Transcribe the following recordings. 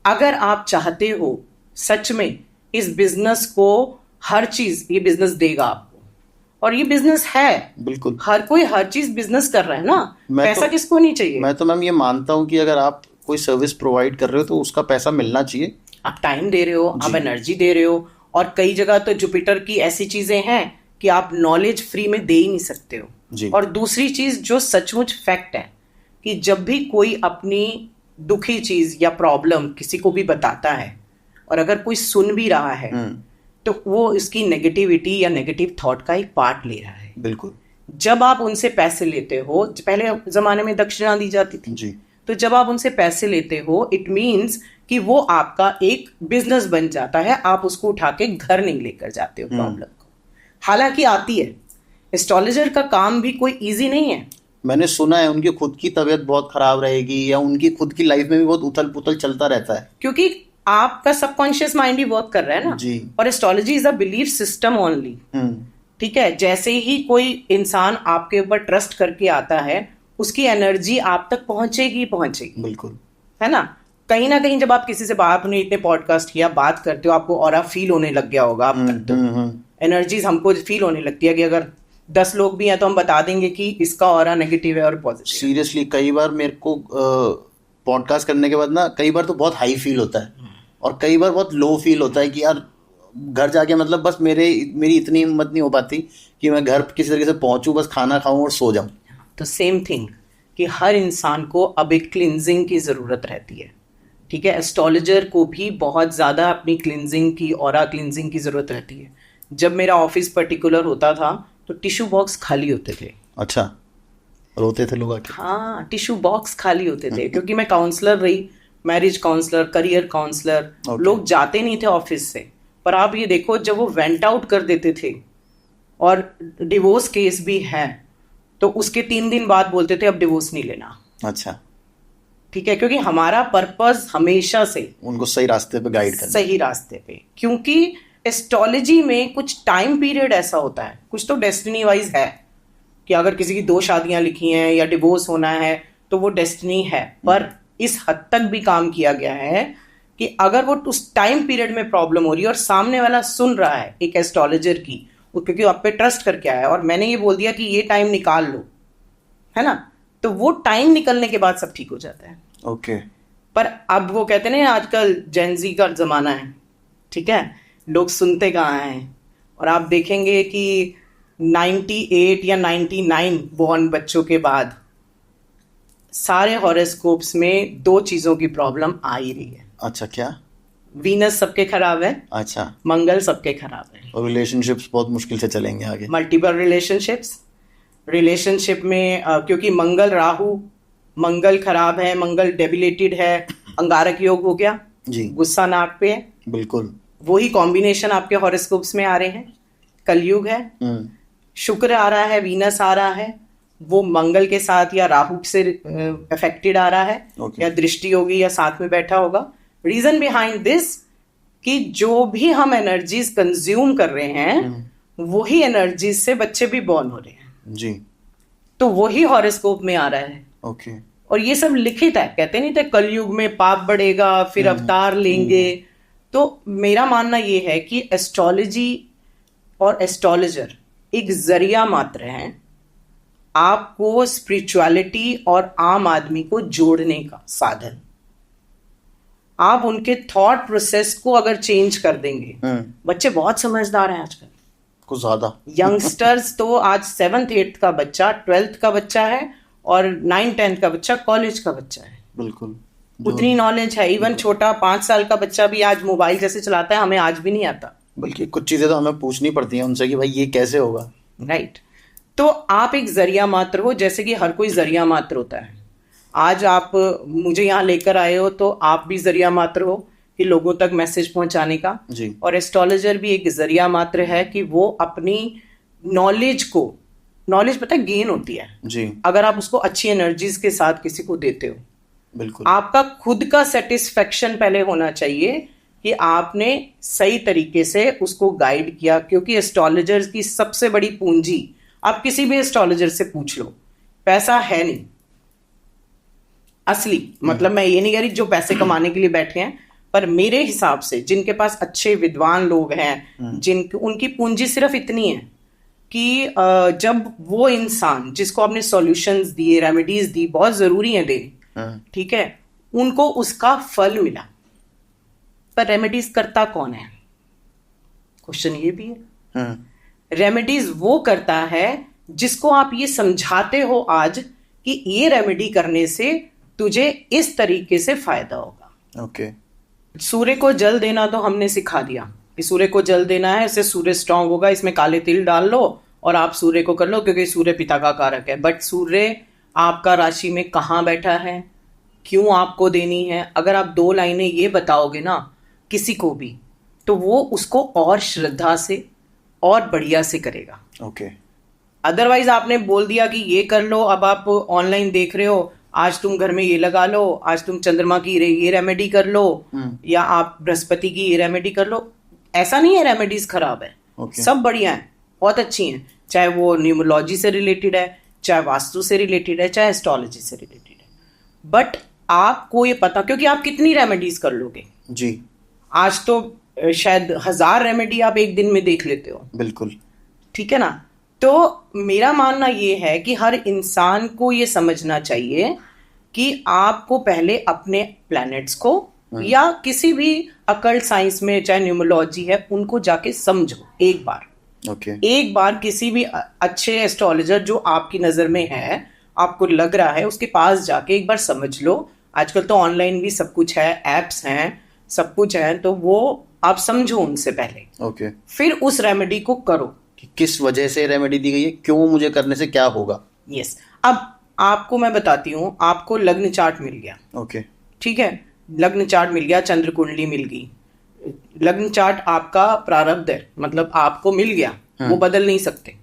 अगर आप चाहते हो सच में इस बिजनेस को, हर चीज ये बिजनेस देगा आपको, और ये बिजनेस है, बिल्कुल हर कोई हर चीज बिजनेस कर रहा है ना, पैसा किसको नहीं चाहिए। मैं तो मैम ये मानता हूँ कि अगर आप कोई सर्विस प्रोवाइड कर रहे हो तो उसका पैसा मिलना चाहिए। आप टाइम दे रहे हो, आप एनर्जी दे रहे हो, और कई जगह तो जुपिटर की ऐसी चीजें हैं कि आप नॉलेज फ्री में दे ही नहीं सकते हो जी। और दूसरी चीज जो सचमुच फैक्ट है कि जब भी कोई अपनी दुखी चीज या प्रॉब्लम किसी को भी बताता है और अगर कोई सुन भी रहा है तो वो इसकी नेगेटिविटी या नेगेटिव थॉट का एक पार्ट ले रहा है। बिल्कुल। जब आप उनसे पैसे लेते हो, पहले जमाने में दक्षिणा दी जाती थी जी। तो जब आप उनसे पैसे लेते हो इट मीन्स कि वो आपका एक बिजनेस बन जाता है, आप उसको उठा के घर नहीं लेकर जाते हो प्रॉब्लम को। हालांकि आती है, एस्ट्रोलॉजर का काम भी कोई इजी नहीं है। मैंने सुना है उनकी खुद की तबीयत बहुत खराब रहेगी या उनकी खुद की लाइफ में भी बहुत उथल पुथल चलता रहता है, क्योंकि आपका सबकॉन्शियस माइंड ही वर्क कर रहा है ना जी। और astrology is a belief system only. ठीक है, जैसे ही कोई इंसान आपके ऊपर ट्रस्ट करके आता है उसकी एनर्जी आप तक पहुंचेगी पहुंचेगी। बिल्कुल, है ना। कहीं ना कहीं जब आप किसी से बात, आपने इतने पॉडकास्ट किया, बात करते हो, आपको ऑरा फील होने लग गया होगा। अब तक तो एनर्जीज हमको फील होने लगती है कि अगर 10 लोग भी हैं तो हम बता देंगे कि इसका ऑरा नेगेटिव है और पॉजिटिव। सीरियसली कई बार मेरे को पॉडकास्ट करने के बाद ना कई बार तो बहुत हाई फील होता है और कई बार बहुत लो फील होता है कि यार घर जाके मतलब बस मेरी इतनी हिम्मत नहीं हो पाती कि मैं घर किसी तरीके से पहुंचूं, बस खाना खाऊं और सो जाऊं। तो सेम थिंग कि हर इंसान को अब एक क्लिनजिंग की ज़रूरत रहती है। ठीक है, एस्ट्रोलॉजर को भी बहुत ज़्यादा अपनी क्लिनजिंग की, ऑरा क्लिनजिंग की ज़रूरत रहती है। जब मेरा ऑफिस पर्टिकुलर होता था तो टिश्यू बॉक्स खाली होते थे। अच्छा, रोते थे लोग आके? हाँ, टिश्यू बॉक्स खाली होते थे क्योंकि मैं काउंसलर रही, मैरिज काउंसलर, करियर काउंसलर। लोग जाते नहीं थे ऑफिस से, पर आप ये देखो जब वो वेंट आउट कर देते थे और डिवोर्स केस भी है तो उसके 3 दिन बाद बोलते थे अब डिवोर्स नहीं लेना। अच्छा, ठीक है, क्योंकि हमारा पर्पस हमेशा से उनको सही रास्ते पे गाइड करना, सही रास्ते पे। क्योंकि एस्ट्रोलॉजी में कुछ टाइम पीरियड ऐसा होता है, कुछ तो डेस्टिनी वाइज है कि अगर किसी की 2 शादियां लिखी हैं या डिवोर्स होना है तो वो डेस्टिनी है। पर इस हद तक भी काम किया गया है कि अगर वो उस टाइम पीरियड में प्रॉब्लम हो रही है और सामने वाला सुन रहा है एक एस्ट्रोलॉजर की, क्योंकि आप पे ट्रस्ट करके आया और मैंने ये बोल दिया कि ये टाइम निकाल लो, है ना, तो वो टाइम निकलने के बाद सब ठीक हो जाता है। ओके। पर अब वो कहते हैं ना आजकल जेनजी का जमाना है, ठीक है, लोग सुनते कहाँ हैं। और आप देखेंगे कि 98 या 99 बॉर्न बच्चों के बाद सारे हॉरोस्कोप्स में 2 चीजों की प्रॉब्लम आ ही रही है। अच्छा, क्या? वीनस सबके खराब है, अच्छा, मंगल सबके खराब है, और रिलेशनशिप्स बहुत मुश्किल से चलेंगे आगे। मल्टीपल रिलेशनशिप में क्योंकि मंगल राहु, मंगल खराब है, मंगल डेबिलेटेड है, अंगारक योग हो गया जी, गुस्सा नाक पे है। बिल्कुल वही कॉम्बिनेशन आपके हॉरोस्कोप्स में आ रहे हैं। कलयुग है, शुक्र आ रहा है, वीनस आ रहा है, वो मंगल के साथ या राहु से अफेक्टेड आ रहा है, या दृष्टि होगी या साथ में बैठा होगा। रीजन बिहाइंड दिस कि जो भी हम एनर्जीज कंज्यूम कर रहे हैं वही एनर्जीज से बच्चे भी बॉर्न हो रहे हैं जी, तो वही हॉरोस्कोप में आ रहा है। ओके। और ये सब लिखित है, कहते नहीं थे कलयुग में पाप बढ़ेगा फिर अवतार लेंगे। तो मेरा मानना ये है कि एस्ट्रोलॉजी और एस्ट्रोलॉजर एक जरिया मात्र है आपको स्पिरिचुअलिटी और आम आदमी को जोड़ने का साधन। आप उनके थॉट प्रोसेस को अगर चेंज कर देंगे, बच्चे बहुत समझदार हैं आजकल, कुछ ज्यादा यंगस्टर्स तो आज 7th 8th का बच्चा 12th का बच्चा है और 9th 10th का बच्चा कॉलेज का बच्चा है। बिल्कुल, उतनी नॉलेज है। इवन छोटा 5 साल का बच्चा भी आज मोबाइल जैसे चलाता है, हमें आज भी नहीं आता। बल्कि कुछ चीजें तो हमें पूछनी पड़ती हैं उनसे कि भाई ये कैसे होगा। राइट। तो आप एक जरिया मात्र हो, जैसे कि हर कोई जरिया मात्र होता है। आज आप मुझे यहाँ लेकर आए हो तो आप भी जरिया मात्र हो कि लोगों तक मैसेज पहुंचाने का जी। और एस्ट्रोलॉजर भी एक जरिया मात्र है कि वो अपनी नॉलेज पता है गेन होती है जी, अगर आप उसको अच्छी एनर्जीज के साथ किसी को देते हो। बिल्कुल। आपका खुद का सेटिस्फेक्शन पहले होना चाहिए कि आपने सही तरीके से उसको गाइड किया, क्योंकि एस्ट्रोलॉजर की सबसे बड़ी पूंजी, आप किसी भी एस्ट्रोलॉजर से पूछ लो, पैसा है नहीं असली। मतलब मैं ये नहीं कह रही जो पैसे कमाने के लिए बैठे हैं, पर मेरे हिसाब से जिनके पास अच्छे विद्वान लोग हैं, जिनकी उनकी पूंजी सिर्फ इतनी है कि जब वो इंसान जिसको आपने सॉल्यूशंस दिए, रेमेडीज दी, बहुत जरूरी है देनी, ठीक है, उनको उसका फल मिला, पर रेमेडीज करता कौन है? क्वेश्चन ये भी है। रेमेडीज वो करता है जिसको आप ये समझाते हो आज कि ये रेमेडी करने से तुझे इस तरीके से फायदा होगा। ओके। सूर्य को जल देना तो हमने सिखा दिया कि सूर्य को जल देना है, इससे सूर्य स्ट्रांग होगा, इसमें काले तिल डाल लो और आप सूर्य को कर लो, क्योंकि सूर्य पिता का कारक है। बट सूर्य आपका राशि में कहाँ बैठा है, क्यों आपको देनी है, अगर आप 2 लाइनें ये बताओगे ना किसी को भी, तो वो उसको और श्रद्धा से और बढ़िया से करेगा। ओके। अदरवाइज आपने बोल दिया कि ये कर लो, अब आप ऑनलाइन देख रहे हो, आज तुम घर में ये लगा लो, आज तुम चंद्रमा की ये रेमेडी कर लो, या आप बृहस्पति की ये रेमेडी कर लो। ऐसा नहीं है रेमेडीज खराब है, सब बढ़िया है, बहुत अच्छी हैं, चाहे वो न्यूमरोलॉजी से रिलेटेड है, चाहे वास्तु से रिलेटेड है, चाहे एस्ट्रोलॉजी से रिलेटेड है। बट आपको ये पता, क्योंकि आप कितनी रेमेडीज कर लोगे जी, आज तो शायद 1000 रेमेडी आप एक दिन में देख लेते हो। बिल्कुल, ठीक है ना। तो मेरा मानना ये है कि हर इंसान को ये समझना चाहिए कि आपको पहले अपने प्लैनेट्स को या किसी भी अकल्ट साइंस में, चाहे न्यूमरोलॉजी है, उनको जाके समझो एक बार। एक बार किसी भी अच्छे एस्ट्रोलॉजर जो आपकी नजर में है, आपको लग रहा है, उसके पास जाके एक बार समझ लो। आजकल तो ऑनलाइन भी सब कुछ है, एप्स हैं, सब कुछ है, तो वो आप समझो उनसे पहले। फिर उस रेमेडी को करो कि किस वजह से रेमेडी दी गई है, क्यों मुझे करने से क्या होगा। यस। अब आपको मैं बताती हूँ, आपको लग्न चार्ट मिल गया, ठीक है, लग्न चार्ट मिल गया, चंद्र कुंडली मिल गई, लग्न चार्ट आपका प्रारब्ध है, मतलब आपको मिल गया, वो बदल नहीं सकते।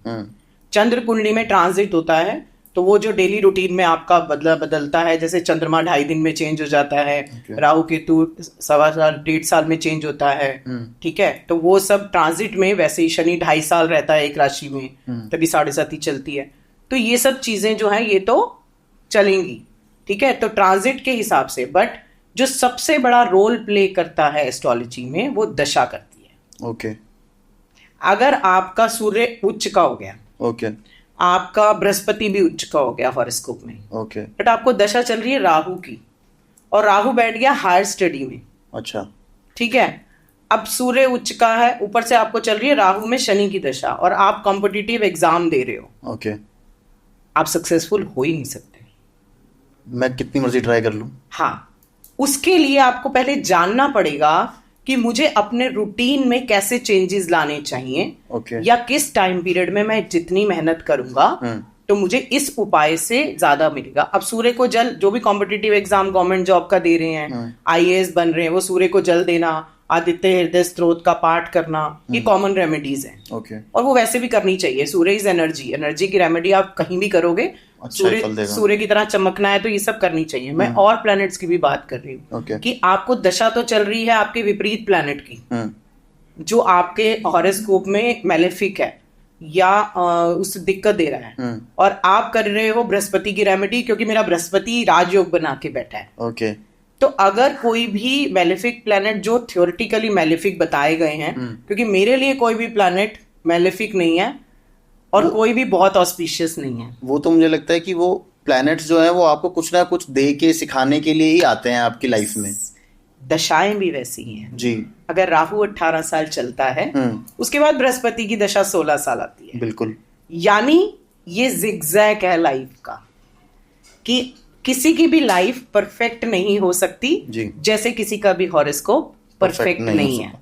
चंद्र कुंडली में ट्रांजिट होता है, तो वो जो डेली रूटीन में आपका बदलता है, जैसे चंद्रमा 2.5 दिन में चेंज हो जाता है, राहु केतु 1.25 साल 1.5 साल में चेंज होता है, ठीक है, तो वो सब ट्रांजिट में, वैसे ही शनि 2.5 साल रहता है एक राशि में, तभी 7.5 ही चलती है। तो ये सब चीजें जो है ये तो चलेंगी, ठीक है, तो ट्रांजिट के हिसाब से। बट जो सबसे बड़ा रोल प्ले करता है एस्ट्रोलॉजी में, वो दशा करती है। अगर आपका सूर्य उच्च का हो गया, आपका बृहस्पति भी उच्च का हो गया हॉरोस्कोप में, बट आपको दशा चल रही है राहु की, और राहु बैठ गया हायर स्टडी में, अच्छा, ठीक है, अब सूर्य उच्च का है, ऊपर से आपको चल रही है राहु में शनि की दशा, और आप कॉम्पिटिटिव एग्जाम दे रहे हो, आप सक्सेसफुल हो ही नहीं सकते, मैं कितनी मर्जी ट्राई कर लूं। हाँ, उसके लिए आपको पहले जानना पड़ेगा कि मुझे अपने रूटीन में कैसे चेंजेस लाने चाहिए, या किस टाइम पीरियड में मैं जितनी मेहनत करूंगा तो मुझे इस उपाय से ज्यादा मिलेगा। अब सूर्य को जल, जो भी कॉम्पिटिटिव एग्जाम गवर्नमेंट जॉब का दे रहे हैं, IAS बन रहे हैं, वो सूर्य को जल देना, आदित्य हृदय स्त्रोत का पाठ करना, ये कॉमन रेमेडीज हैं, और वो वैसे भी करनी चाहिए। सूर्य इज एनर्जी, एनर्जी की रेमेडी आप कहीं भी करोगे, सूर्य की तरह चमकना है तो ये सब करनी चाहिए। मैं और प्लैनेट्स की भी बात कर रही हूँ कि आपको दशा तो चल रही है आपके विपरीत प्लैनेट की, जो आपके हॉरोस्कोप में मैलेफिक है या उससे दिक्कत दे रहा है, और आप कर रहे हो बृहस्पति की रेमेडी, क्योंकि मेरा बृहस्पति राजयोग बना के बैठा है। तो अगर कोई भी मैलेफिक प्लैनेट, जो थ्योरेटिकली मैलेफिक बताए गए हैं, क्योंकि मेरे लिए कोई भी प्लैनेट मैलेफिक नहीं है और कोई भी बहुत ऑस्पिशियस नहीं है, वो तो मुझे लगता है कि वो प्लैनेट्स जो है वो आपको कुछ ना कुछ दे के सिखाने के लिए ही आते हैं आपकी लाइफ में। दशाएं भी वैसी ही हैं जी। अगर राहु 18 साल चलता है, उसके बाद बृहस्पति की दशा 16 साल आती है, बिल्कुल, यानी ये जिगजैग है लाइफ का, कि किसी की भी लाइफ परफेक्ट नहीं हो सकती, जैसे किसी का भी हॉरोस्कोप परफेक्ट नहीं है।